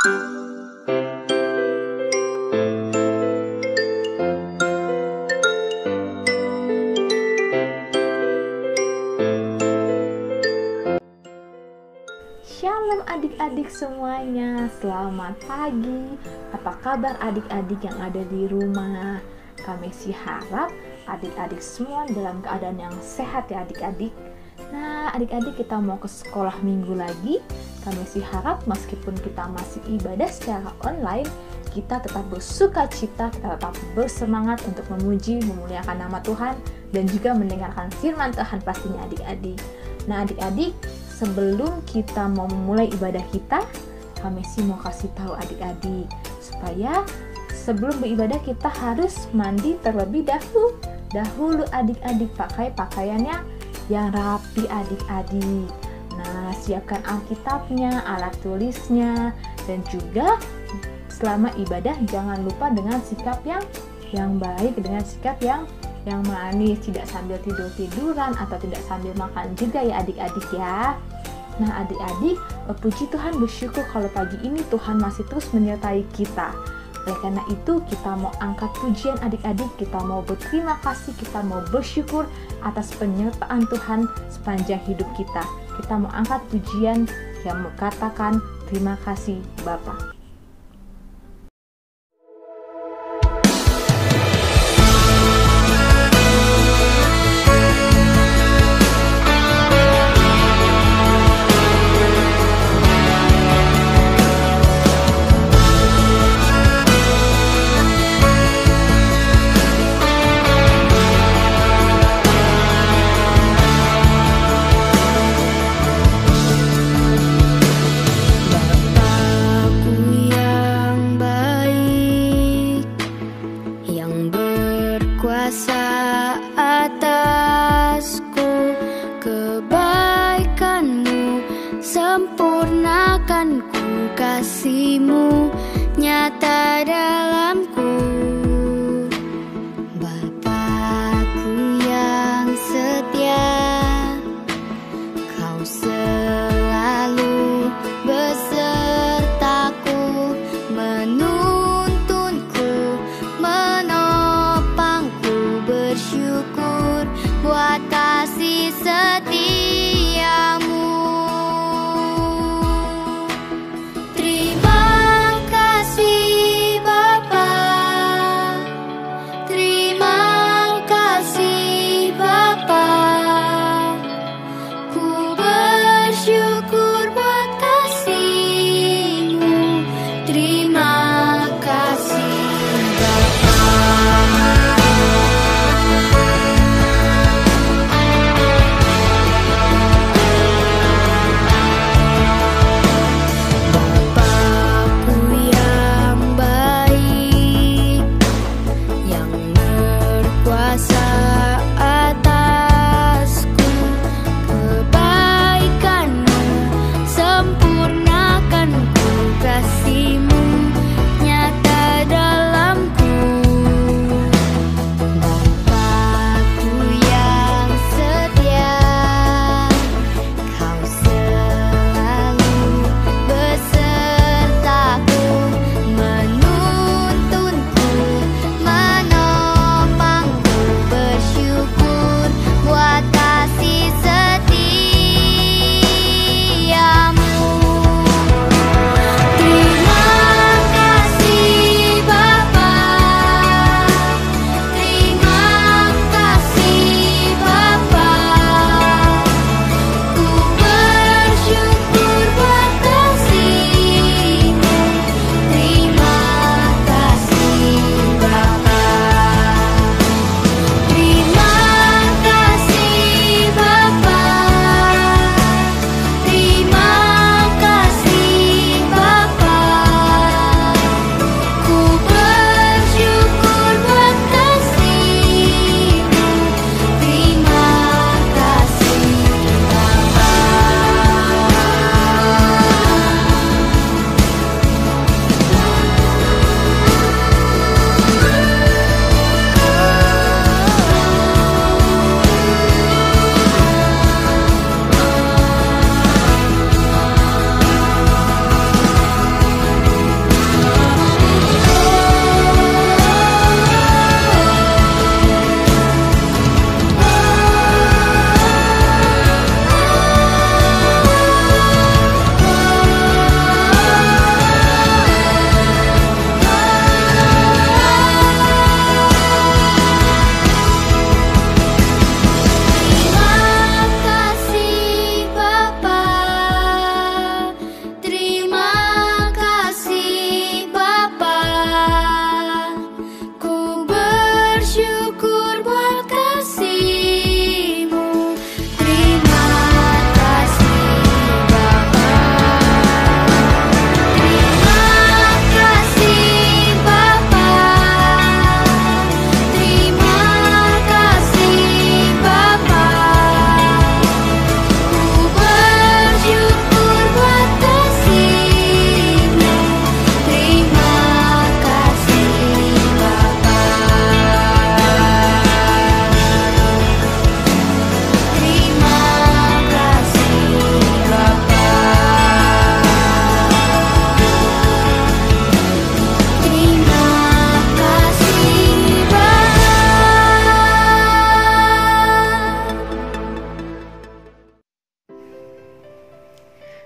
Shalom adik-adik semuanya, selamat pagi. Apa kabar adik-adik yang ada di rumah? Kami sih harap adik-adik semua dalam keadaan yang sehat ya adik-adik. Nah adik-adik, kita mau ke sekolah minggu lagi. Kami sih harap meskipun kita masih ibadah secara online, kita tetap bersuka cita, kita tetap bersemangat untuk memuji, memuliakan nama Tuhan, dan juga mendengarkan firman Tuhan pastinya adik-adik. Nah adik-adik, sebelum kita mau memulai ibadah kita, kami sih mau kasih tahu adik-adik supaya sebelum beribadah kita harus mandi terlebih dahulu adik-adik, pakai pakaiannya yang rapi adik-adik. Nah, siapkan Alkitabnya, alat tulisnya, dan juga selama ibadah jangan lupa dengan sikap yang baik, dengan sikap yang manis, tidak sambil tidur-tiduran atau tidak sambil makan juga ya adik-adik ya. Nah adik-adik, puji Tuhan, bersyukur kalau pagi ini Tuhan masih terus menyertai kita. Oleh karena itu kita mau angkat pujian adik-adik, kita mau berterima kasih, kita mau bersyukur atas penyertaan Tuhan sepanjang hidup kita. Kita mau angkat pujian yang mengatakan terima kasih Bapa. Kasih-Mu nyata dalamku, Bapakku yang setia, Kau selalu besertaku, menuntunku, menopangku, bersyukur buat kasih setia-Mu. Terima kasih Bapa.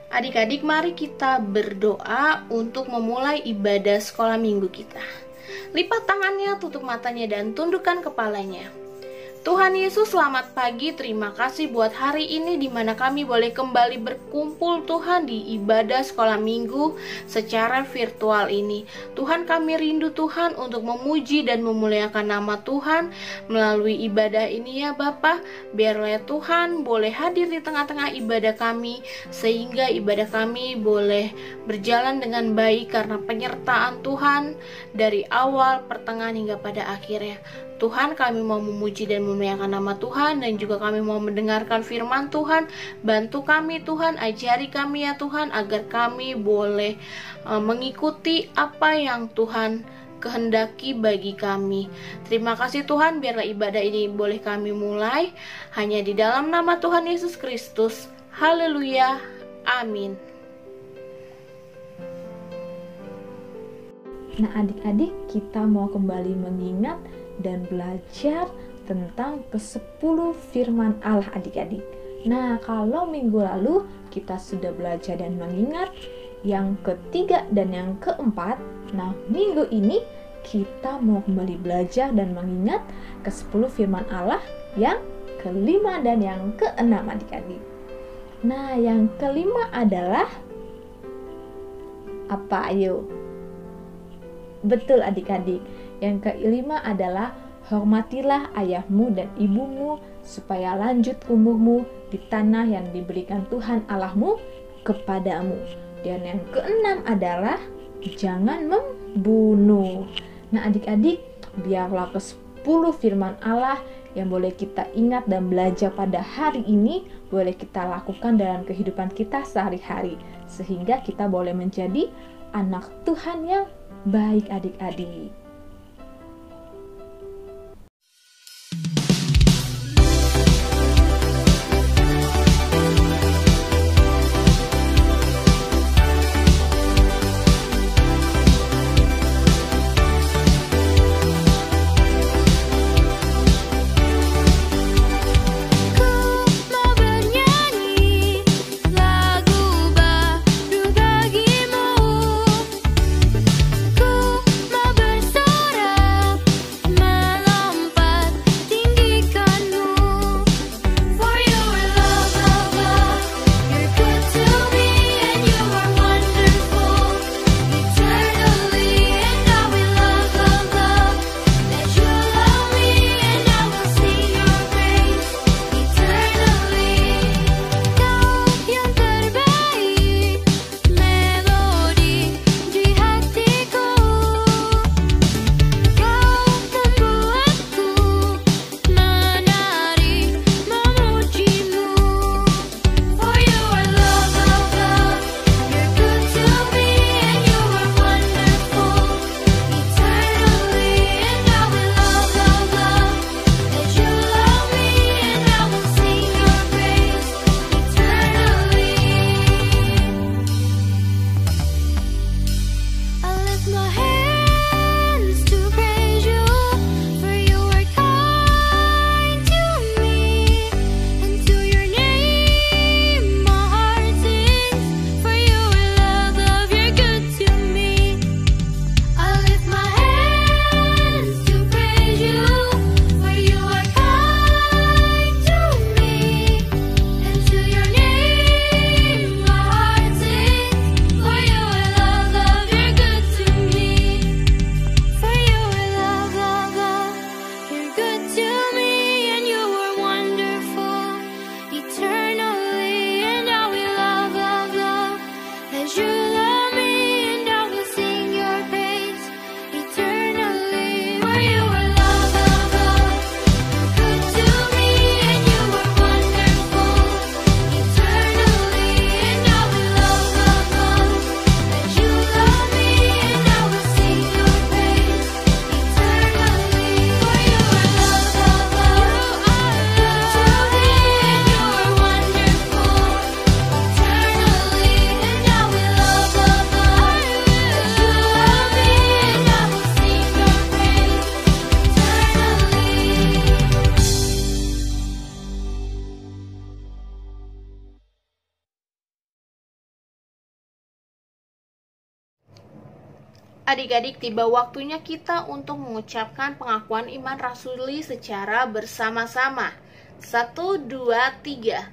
Adik-adik, mari kita berdoa untuk memulai ibadah sekolah minggu kita. Lipat tangannya, tutup matanya, dan tundukkan kepalanya. Tuhan Yesus, selamat pagi. Terima kasih buat hari ini di mana kami boleh kembali berkumpul Tuhan di ibadah sekolah minggu secara virtual ini. Tuhan, kami rindu Tuhan untuk memuji dan memuliakan nama Tuhan melalui ibadah ini ya Bapa. Biarlah Tuhan boleh hadir di tengah-tengah ibadah kami sehingga ibadah kami boleh berjalan dengan baik karena penyertaan Tuhan dari awal, pertengahan hingga pada akhirnya. Tuhan, kami mau memuji dan memuliakan nama Tuhan, dan juga kami mau mendengarkan firman Tuhan. Bantu kami Tuhan, ajari kami ya Tuhan, agar kami boleh mengikuti apa yang Tuhan kehendaki bagi kami. Terima kasih Tuhan, biarlah ibadah ini boleh kami mulai hanya di dalam nama Tuhan Yesus Kristus. Haleluya, amin. Nah adik-adik, kita mau kembali mengingat dan belajar tentang ke-10 firman Allah adik-adik. Nah, kalau minggu lalu kita sudah belajar dan mengingat yang ketiga dan yang keempat, nah minggu ini kita mau kembali belajar dan mengingat ke-10 firman Allah yang kelima dan yang keenam adik-adik. Nah, yang kelima adalah apa? Ayo. Betul adik-adik. Yang kelima adalah hormatilah ayahmu dan ibumu supaya lanjut umurmu di tanah yang diberikan Tuhan Allahmu kepadamu. Dan yang keenam adalah jangan membunuh. Nah adik-adik, biarlah ke-10 firman Allah yang boleh kita ingat dan belajar pada hari ini boleh kita lakukan dalam kehidupan kita sehari-hari, sehingga kita boleh menjadi anak Tuhan yang baik adik-adik. Ku mau bersama Adik-adik, tiba waktunya kita untuk mengucapkan pengakuan iman rasuli secara bersama-sama. 1, 2, 3.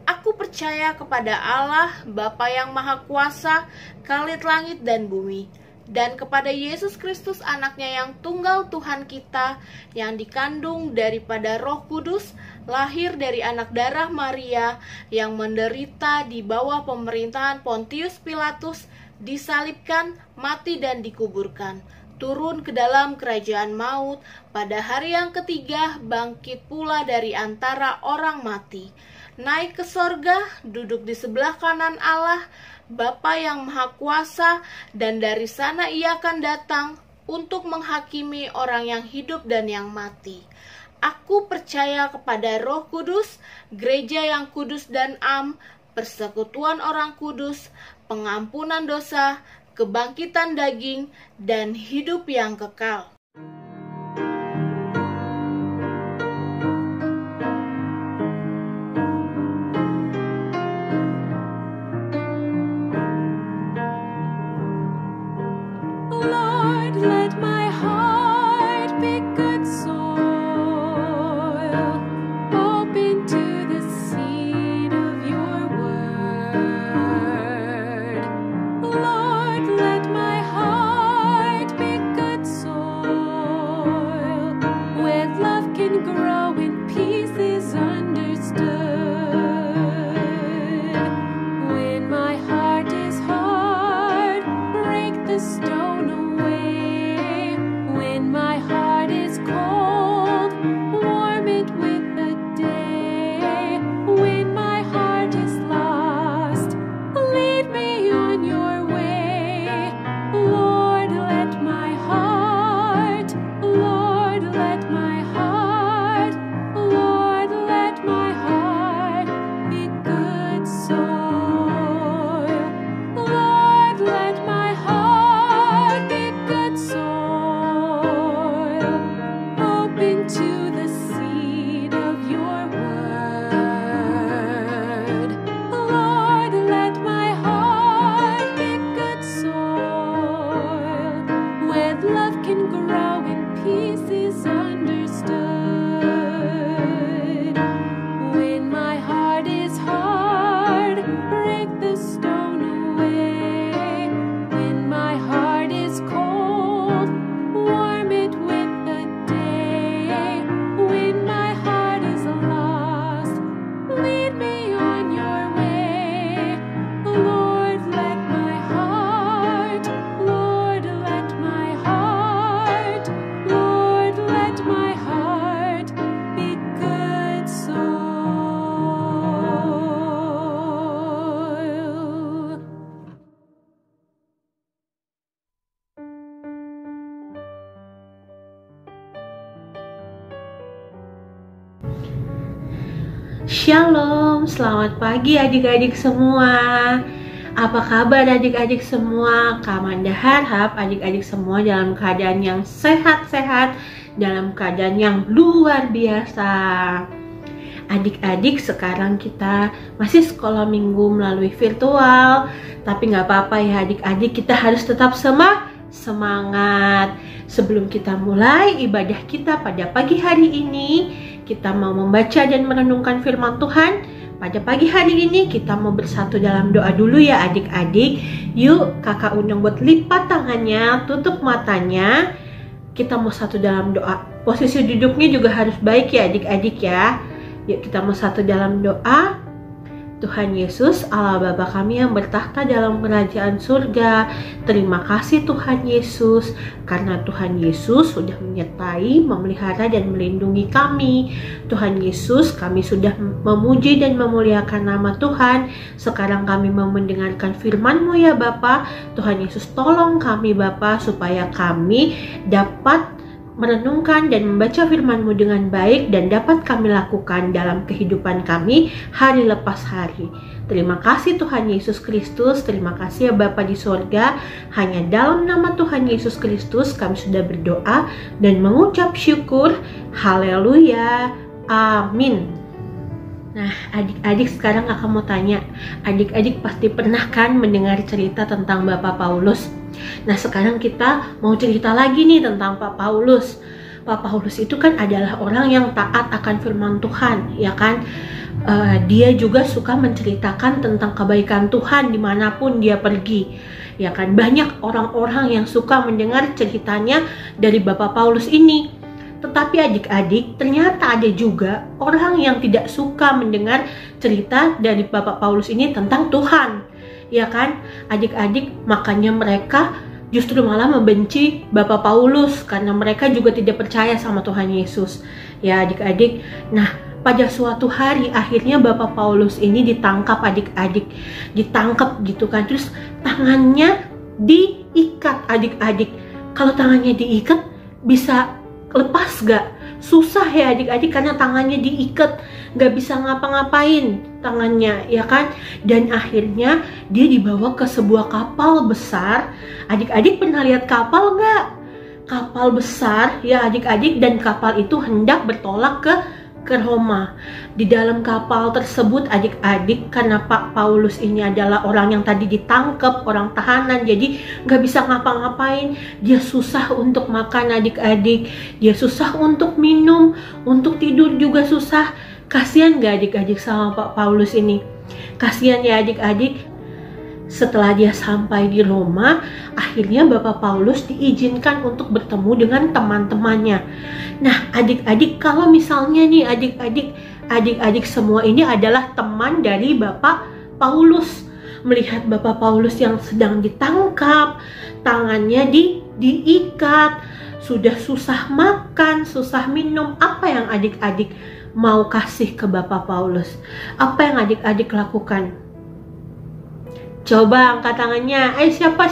Aku percaya kepada Allah, Bapa yang Maha Kuasa, Khalid langit dan bumi, dan kepada Yesus Kristus anaknya yang tunggal Tuhan kita, yang dikandung daripada Roh Kudus, lahir dari anak darah Maria, yang menderita di bawah pemerintahan Pontius Pilatus, disalibkan, mati dan dikuburkan, turun ke dalam kerajaan maut, pada hari yang ketiga bangkit pula dari antara orang mati, naik ke sorga, duduk di sebelah kanan Allah, Bapa yang Maha Kuasa, dan dari sana Ia akan datang untuk menghakimi orang yang hidup dan yang mati. Aku percaya kepada Roh Kudus, gereja yang kudus dan am, persekutuan orang kudus, pengampunan dosa, kebangkitan daging, dan hidup yang kekal. Lord, let my heart be good soil, open to the seed of your word. Lord, let my heart be good soil, where love can grow and peace is understood. When my heart is hard, break the stone away. When my heart is cold, warm it with the day. When my heart is lost, lead me on your way. Lord, let my heart, Lord, let my heart, Lord, let my heart be good soil. Lord, let my heart be good soil, open to the seed of your word. Lord, let my heart be good soil, where love can grow and peace is understood. When my heart is hard, break the stone away. When my heart is cold, warm it with the day. When my heart is lost, lead me on your way. Lord, let my heart, Lord, let my heart, Lord, let my heart be good soil. Shalom, selamat pagi adik-adik semua. Apa kabar adik-adik semua? Kamanda harap adik-adik semua dalam keadaan yang sehat-sehat, dalam keadaan yang luar biasa. Adik-adik, sekarang kita masih sekolah minggu melalui virtual, tapi nggak apa-apa ya adik-adik, kita harus tetap semangat. Sebelum kita mulai ibadah kita pada pagi hari ini, kita mau membaca dan merenungkan firman Tuhan. Pada pagi hari ini kita mau bersatu dalam doa dulu ya adik-adik. Yuk kakak undang buat lipat tangannya, tutup matanya. Kita mau satu dalam doa. Posisi duduknya juga harus baik ya adik-adik ya. Yuk kita mau satu dalam doa. Tuhan Yesus, Allah Bapa kami yang bertahta dalam kerajaan surga, terima kasih Tuhan Yesus, karena Tuhan Yesus sudah menyertai, memelihara dan melindungi kami. Tuhan Yesus, kami sudah memuji dan memuliakan nama Tuhan. Sekarang kami mau mendengarkan firman-Mu ya Bapa. Tuhan Yesus, tolong kami Bapa, supaya kami dapat merenungkan dan membaca firman-Mu dengan baik dan dapat kami lakukan dalam kehidupan kami hari lepas hari. Terima kasih Tuhan Yesus Kristus, terima kasih ya Bapa di sorga. Hanya dalam nama Tuhan Yesus Kristus kami sudah berdoa dan mengucap syukur. Haleluya, amin. Nah, adik-adik sekarang Kakak mau tanya, adik-adik pasti pernah kan mendengar cerita tentang Bapak Paulus? Nah, sekarang kita mau cerita lagi nih tentang Pak Paulus. Pak Paulus itu kan adalah orang yang taat akan firman Tuhan, ya kan? Dia juga suka menceritakan tentang kebaikan Tuhan dimanapun dia pergi, ya kan? Banyak orang-orang yang suka mendengar ceritanya dari Bapak Paulus ini. Tetapi adik-adik, ternyata ada juga orang yang tidak suka mendengar cerita dari Bapak Paulus ini tentang Tuhan, ya kan? Adik-adik, makanya mereka justru malah membenci Bapak Paulus karena mereka juga tidak percaya sama Tuhan Yesus, ya adik-adik. Nah, pada suatu hari akhirnya Bapak Paulus ini ditangkap adik-adik, ditangkap gitu kan, terus tangannya diikat adik-adik. Kalau tangannya diikat bisa lepas gak? Susah ya adik-adik karena tangannya diikat, gak bisa ngapa-ngapain tangannya, ya kan? Dan akhirnya dia dibawa ke sebuah kapal besar. Adik-adik pernah lihat kapal gak? Kapal besar ya adik-adik, dan kapal itu hendak bertolak ke Roma. Di dalam kapal tersebut adik-adik, karena Pak Paulus ini adalah orang yang tadi ditangkap, orang tahanan, jadi nggak bisa ngapa-ngapain. Dia susah untuk makan adik-adik, dia susah untuk minum, untuk tidur juga susah. Kasihan nggak adik-adik sama Pak Paulus ini? Kasihan ya adik-adik. Setelah dia sampai di Roma, akhirnya Bapak Paulus diizinkan untuk bertemu dengan teman-temannya. Nah, adik-adik, kalau misalnya nih adik-adik semua ini adalah teman dari Bapak Paulus, melihat Bapak Paulus yang sedang ditangkap, tangannya diikat, sudah susah makan, susah minum, apa yang adik-adik mau kasih ke Bapak Paulus? Apa yang adik-adik lakukan? Coba angkat tangannya. Siapa?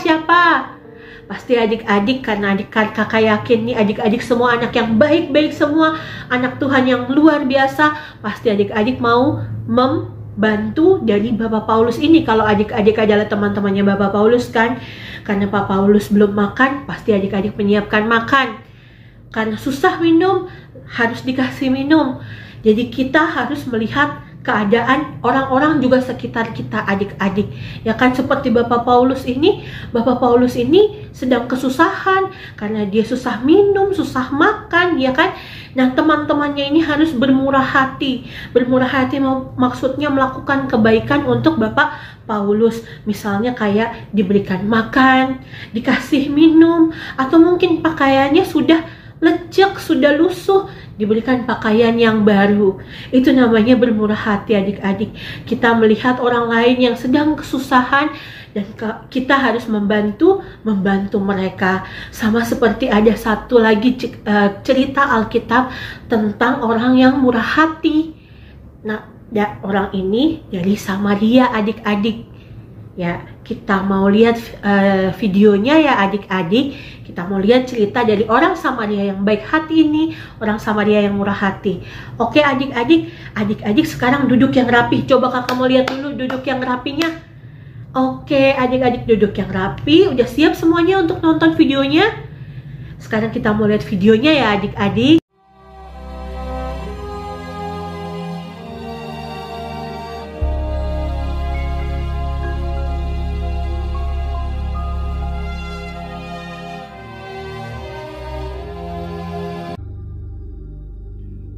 Pasti adik-adik, karena kakak yakin nih adik-adik semua anak yang baik-baik semua, anak Tuhan yang luar biasa. Pasti adik-adik mau membantu dari Bapak Paulus ini. Kalau adik-adik adalah teman-temannya Bapak Paulus kan, karena Pak Paulus belum makan, pasti adik-adik menyiapkan makan. Karena susah minum, harus dikasih minum. Jadi kita harus melihat keadaan orang-orang juga sekitar kita adik-adik, ya kan? Seperti Bapak Paulus ini sedang kesusahan karena dia susah minum, susah makan, ya kan? Nah, teman-temannya ini harus bermurah hati maksudnya melakukan kebaikan untuk Bapak Paulus, misalnya kayak diberikan makan, dikasih minum, atau mungkin pakaiannya sudah lecek, sudah lusuh, diberikan pakaian yang baru. Itu namanya bermurah hati adik-adik. Kita melihat orang lain yang sedang kesusahan dan kita harus membantu mereka. Sama seperti ada satu lagi cerita Alkitab tentang orang yang murah hati. Nah, orang ini dari Samaria adik-adik. Ya, kita mau lihat videonya ya adik-adik. Kita mau lihat cerita dari orang Samaria yang baik hati ini, orang Samaria yang murah hati. Oke adik-adik sekarang duduk yang rapi. Coba kakak mau lihat dulu duduk yang rapinya. Oke, adik-adik duduk yang rapi. Udah siap semuanya untuk nonton videonya? Sekarang kita mau lihat videonya ya adik-adik.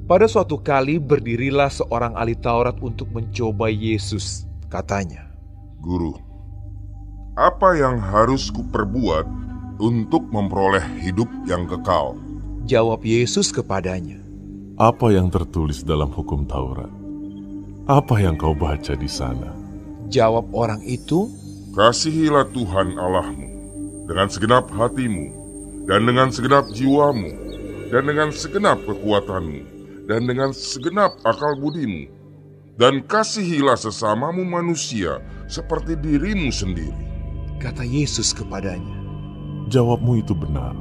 Pada suatu kali berdirilah seorang ahli Taurat untuk mencoba Yesus. Katanya, "Guru, apa yang harus kuperbuat untuk memperoleh hidup yang kekal?" Jawab Yesus kepadanya, "Apa yang tertulis dalam hukum Taurat? Apa yang kau baca di sana?" Jawab orang itu, "Kasihilah Tuhan Allahmu dengan segenap hatimu, dan dengan segenap jiwamu, dan dengan segenap kekuatanmu, dan dengan segenap akal budimu, dan kasihilah sesamamu manusia seperti dirimu sendiri." Kata Yesus kepadanya, "Jawabmu itu benar.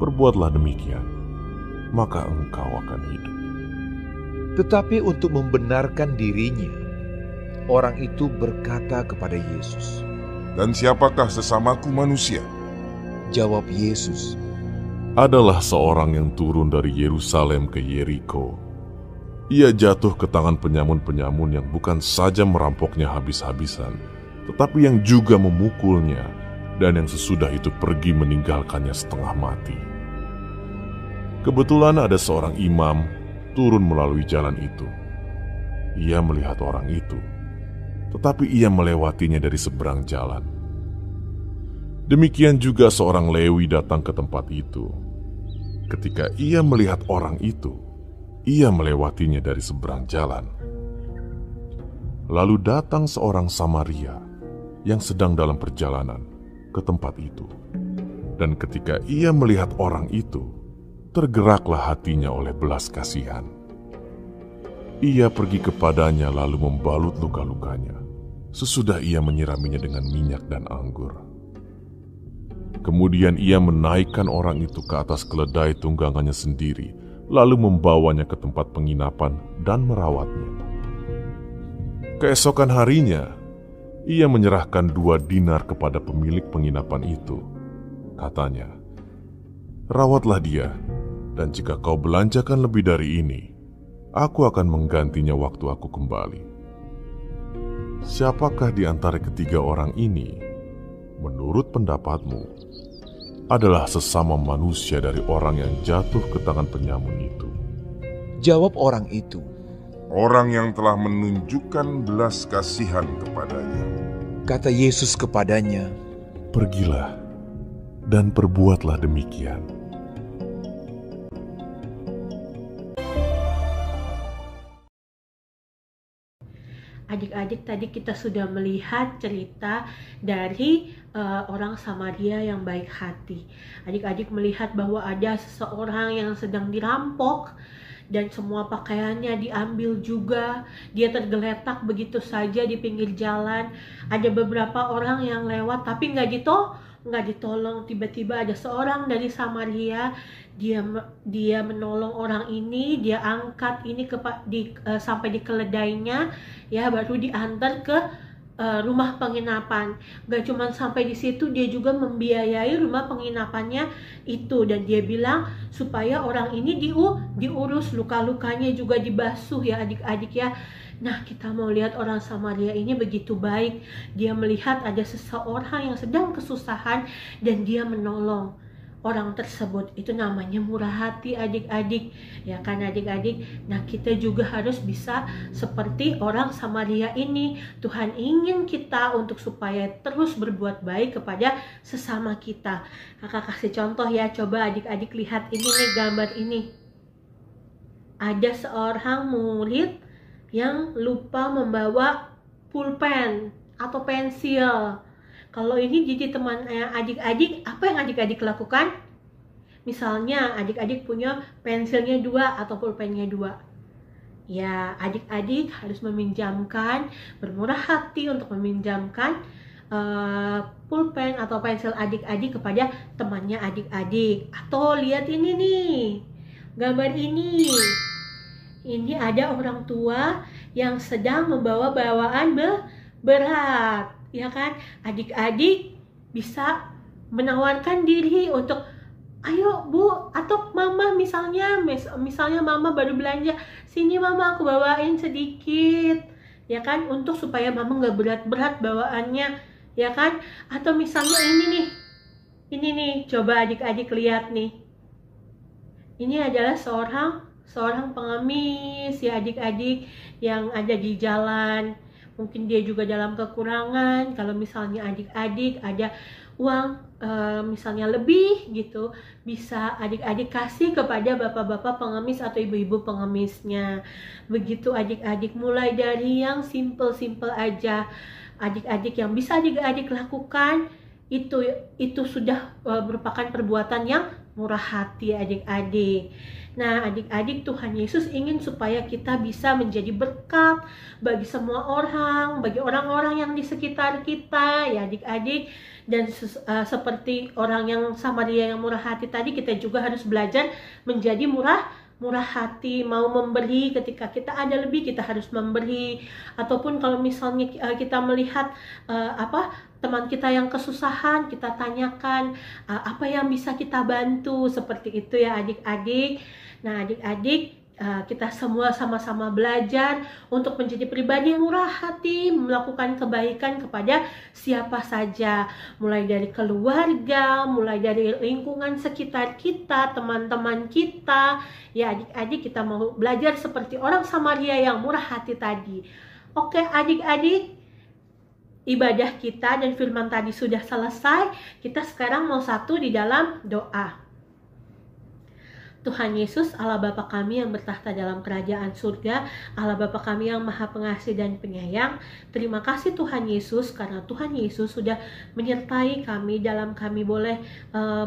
Perbuatlah demikian, maka engkau akan hidup." Tetapi untuk membenarkan dirinya, orang itu berkata kepada Yesus, "Dan siapakah sesamaku manusia?" Jawab Yesus, Adalah seorang yang turun dari Yerusalem ke Yeriko. Ia jatuh ke tangan penyamun-penyamun yang bukan saja merampoknya habis-habisan, tetapi yang juga memukulnya, dan yang sesudah itu pergi meninggalkannya setengah mati. Kebetulan ada seorang imam turun melalui jalan itu. Ia melihat orang itu, tetapi ia melewatinya dari seberang jalan. Demikian juga seorang Lewi datang ke tempat itu. Ketika ia melihat orang itu, ia melewatinya dari seberang jalan. Lalu datang seorang Samaria yang sedang dalam perjalanan ke tempat itu. Dan ketika ia melihat orang itu, tergeraklah hatinya oleh belas kasihan. Ia pergi kepadanya lalu membalut luka-lukanya. Sesudah ia menyiraminya dengan minyak dan anggur. Kemudian ia menaikkan orang itu ke atas keledai tunggangannya sendiri, lalu membawanya ke tempat penginapan dan merawatnya. Keesokan harinya, ia menyerahkan 2 dinar kepada pemilik penginapan itu. Katanya, "Rawatlah dia, dan jika kau belanjakan lebih dari ini, aku akan menggantinya waktu aku kembali." Siapakah di antara ketiga orang ini, menurut pendapatmu, adalah sesama manusia dari orang yang jatuh ke tangan penyamun itu? Jawab orang itu, Orang yang telah menunjukkan belas kasihan kepadanya. kata Yesus kepadanya, Pergilah dan perbuatlah demikian. Adik-adik, tadi kita sudah melihat cerita dari orang Samaria yang baik hati. Adik-adik melihat bahwa ada seseorang yang sedang dirampok dan semua pakaiannya diambil juga. Dia tergeletak begitu saja di pinggir jalan. Ada beberapa orang yang lewat tapi nggak ditolong. Tiba-tiba ada seorang dari Samaria, dia menolong orang ini, dia angkat ini sampai di keledainya, ya, baru diantar ke rumah penginapan. Gak cuma sampai di situ, dia juga membiayai rumah penginapannya itu, dan dia bilang supaya orang ini diurus, luka-lukanya juga dibasuh, ya adik-adik ya. Nah, kita mau lihat orang Samaria ini begitu baik. Dia melihat ada seseorang yang sedang kesusahan dan dia menolong orang tersebut. Itu namanya murah hati, adik-adik. Ya kan adik-adik? Nah, kita juga harus bisa seperti orang Samaria ini. Tuhan ingin kita untuk supaya terus berbuat baik kepada sesama kita. Kakak kasih contoh ya. Coba adik-adik lihat ini nih, gambar ini. Ada seorang murid yang lupa membawa pulpen atau pensil. Kalau ini jadi teman adik-adik, apa yang adik-adik lakukan? Misalnya adik-adik punya pensilnya 2 atau pulpennya 2. Ya, adik-adik harus meminjamkan, bermurah hati untuk meminjamkan pulpen atau pensil adik-adik kepada temannya adik-adik. Atau lihat ini nih, gambar ini. Ini ada orang tua yang sedang membawa bawaan berat, ya kan? Adik-adik bisa menawarkan diri untuk, ayo Bu, atau Mama misalnya Mama baru belanja, sini Mama aku bawain sedikit, ya kan? Untuk supaya Mama nggak berat-berat bawaannya, ya kan? Atau misalnya ini nih, coba adik-adik lihat nih. Ini adalah seorang pengemis, ya adik-adik, yang ada di jalan. Mungkin dia juga dalam kekurangan. Kalau misalnya adik-adik ada uang misalnya lebih gitu, bisa adik-adik kasih kepada bapak-bapak pengemis atau ibu-ibu pengemisnya. Begitu adik-adik, mulai dari yang simple-simple aja. Adik-adik yang bisa adik-adik lakukan itu sudah merupakan perbuatan yang murah hati adik-adik. Nah, adik-adik, Tuhan Yesus ingin supaya kita bisa menjadi berkat bagi semua orang, bagi orang-orang yang di sekitar kita, ya adik-adik. Dan seperti orang yang Samaria yang murah hati tadi, kita juga harus belajar menjadi murah hati, mau memberi. Ketika kita ada lebih, kita harus memberi. Ataupun kalau misalnya kita melihat teman kita yang kesusahan, kita tanyakan apa yang bisa kita bantu, seperti itu ya adik-adik. Nah, adik-adik, kita semua sama-sama belajar untuk menjadi pribadi yang murah hati, melakukan kebaikan kepada siapa saja, mulai dari keluarga, mulai dari lingkungan sekitar kita, teman-teman kita. Ya adik-adik, kita mau belajar seperti orang Samaria yang murah hati tadi. Oke adik-adik, ibadah kita dan firman tadi sudah selesai. Kita sekarang mau satu di dalam doa. Tuhan Yesus, Allah Bapa kami yang bertahta dalam kerajaan surga, Allah Bapa kami yang maha pengasih dan penyayang, terima kasih Tuhan Yesus karena Tuhan Yesus sudah menyertai kami dalam kami boleh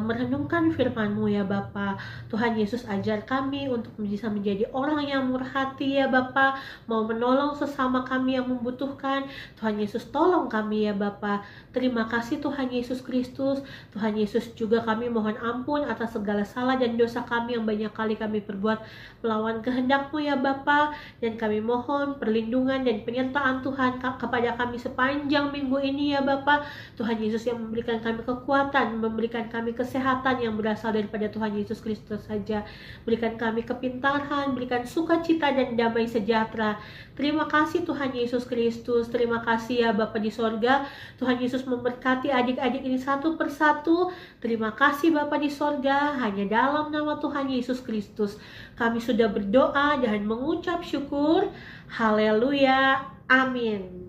merenungkan firman-Mu ya Bapa. Tuhan Yesus ajar kami untuk bisa menjadi orang yang murah hati ya Bapa, mau menolong sesama kami yang membutuhkan. Tuhan Yesus tolong kami ya Bapa. Terima kasih Tuhan Yesus Kristus. Tuhan Yesus juga kami mohon ampun atas segala salah dan dosa kami yang banyak kali kami perbuat melawan kehendak-Mu ya Bapa, dan kami mohon perlindungan dan penyertaan Tuhan kepada kami sepanjang minggu ini ya Bapa. Tuhan Yesus yang memberikan kami kekuatan, memberikan kami kesehatan yang berasal daripada Tuhan Yesus Kristus saja. Berikan kami kepintaran, berikan sukacita dan damai sejahtera. Terima kasih Tuhan Yesus Kristus. Terima kasih ya Bapa di sorga. Tuhan Yesus memberkati adik-adik ini satu persatu. Terima kasih Bapa di sorga. Hanya dalam nama Tuhan Yesus Kristus kami sudah berdoa dan mengucap syukur. Haleluya. Amin.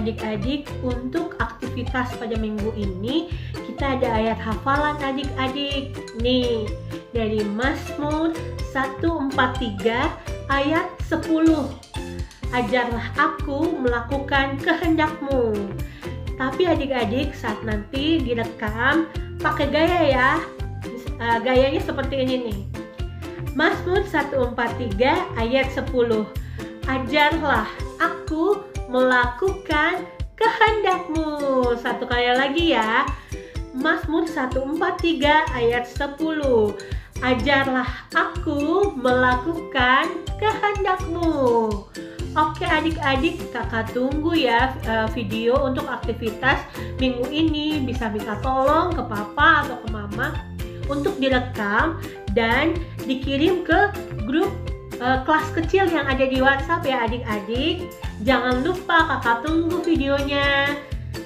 Adik-adik, untuk aktivitas pada minggu ini kita ada ayat hafalan adik-adik nih dari Mazmur 143 ayat 10. Ajarlah aku melakukan kehendak-Mu. Tapi adik-adik saat nanti direkam pakai gaya ya, gayanya seperti ini nih. Mazmur 143 ayat 10. Ajarlah aku melakukan kehendak-Mu. Satu kali lagi ya. Mazmur 143 ayat 10. Ajarlah aku melakukan kehendak-Mu. Oke adik-adik, kakak tunggu ya video untuk aktivitas minggu ini. Bisa minta tolong ke papa atau ke mama untuk direkam dan dikirim ke grup kelas kecil yang ada di WhatsApp ya adik-adik. Jangan lupa kakak tunggu videonya.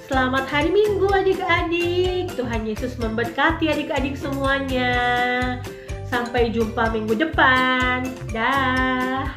Selamat hari Minggu adik-adik. Tuhan Yesus memberkati adik-adik semuanya. Sampai jumpa minggu depan. Dah.